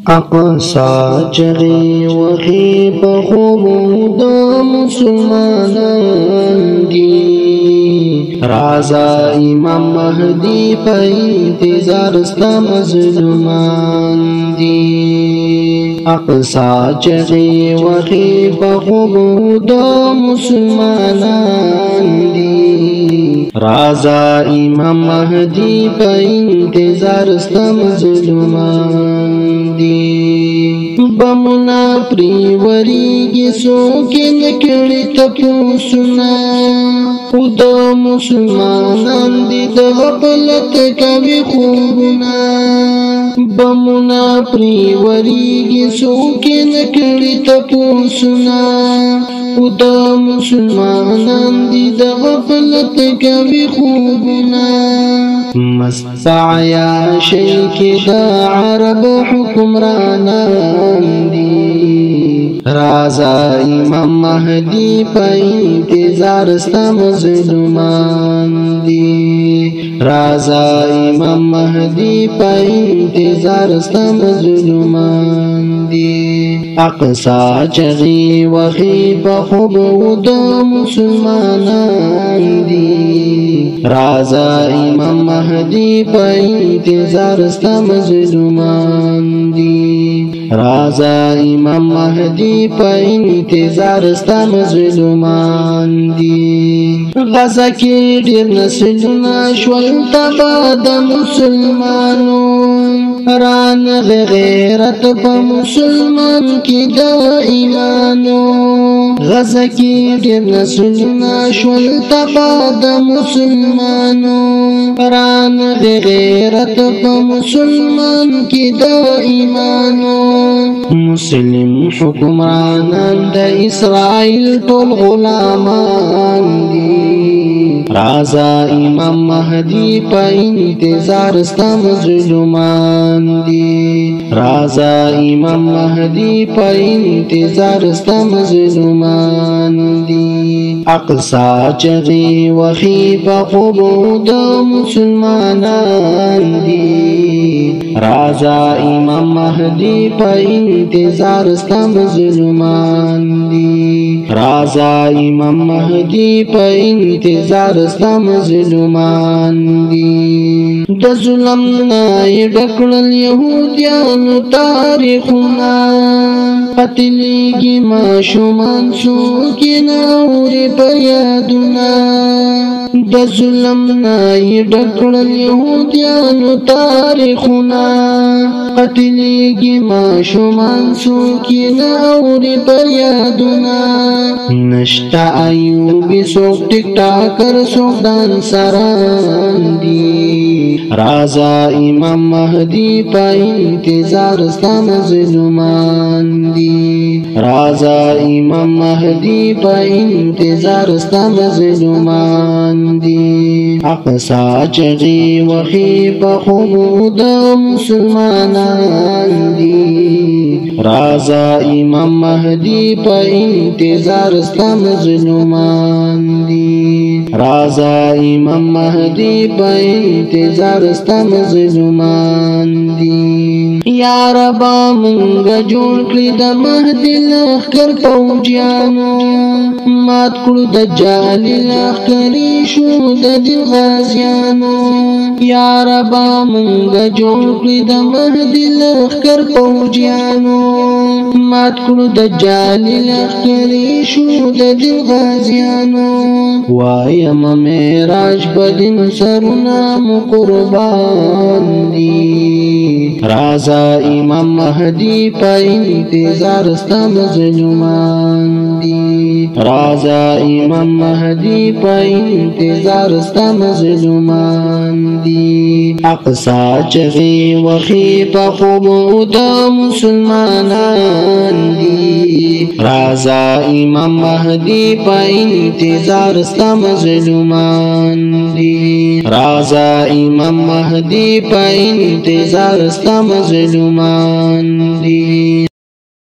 اقصا چغی وخی پخوبو دا مسلمانان دی رازا امام مہدی پا انتظار ستا مظلومان دی اقصا چغی وخی پخوبو دا مسلمانان دی رازا امام مہدی پا انتظار ستا مظلومان دی بمنا پریوریگی سوکی نکڑی تپوسنا خدا مسلمانان دی دا غفلت کبھی خوبنا بمنا پریوریگی سوکی نکڑی تپوسنا خدا مسلمانان دی دا غفلت کبھی خوبنا مستعیا شیخ دا عرب حکمرانان دی رازا امام مہدی پا انتظار ستا مظلومان دی رازا امام مہدی پا انتظار ستا مظلومان دی اقصا چغی وخی پا خوبو دا مسلمانان دی رازا امام مہدی پا انتظار ستا مظلومان دی رازا امام مہدی پا انتظار ستا مظلومان دی غزہ کی دیر نسلنا شول تبا دا مسلمانو ران غیرت پا مسلمان کی دا ایمانو غزہ کی دیر نسلنا شول تبا دا مسلمانو ران غیرت پا مسلمان کی دا ایمانو مسلم حکمرانان دا اسرائیل طول غلامان دی رازا امام مہدی پا انتظار ستا مظلومان دی رازا امام مہدی پا انتظار ستا مظلومان دی اقصا چغی وخی پا خوبو دا مسلمانان دی رازا امام مہدی پا انتظار ستا مظلومان دی رازا امام مہدی پا انتظار ستا مظلومان دی دا ظلم نائی ڈکڑل یہودیانو تاریخنا قتلیگی معشومان سوکی ناوری پیادنا دا ظلم نائی ڈکڑل یہودیانو تاریخنا قتلیگی معشومان سوکی ناوری پیادنا نشتا ایوبی سوک ٹک ٹاکر سوک دان سران دی رازا امام مہدی پا انتظار ستا مظلومان دی رازا امام مہدی پا انتظار ستا مظلومان دی اقصا چغی وخی پا خوبو دا مسلمانان دی رازا امام مہدی پا انتظار ستا مظلومان دی رازا امام مہدی پا انتظار ستا مظلومان دی یا ربا منگا جوڑ کلی دا مہدی لخکر پوجیانو مات کلو دجالی لخکری شو دا دل غازیانو یا ربا منگا جوڑ کلی دا مہدی لخکر پوجیانو مات کلو دجالی لخکری شو دا دل غازیانو وایم میراج بدن سرنا مقربان دی رازا امام مہدی پا انتظار ستا مظلومان دی رازا امام مہدی پا انتظار ستا مظلومان دی اقصا چغی وخی پا خوبو دا مسلمانان دی رازا امام مہدی پا انتظار ستا مظلومان دی رازا امام مہدی پا انتظار ستا مظلومان دی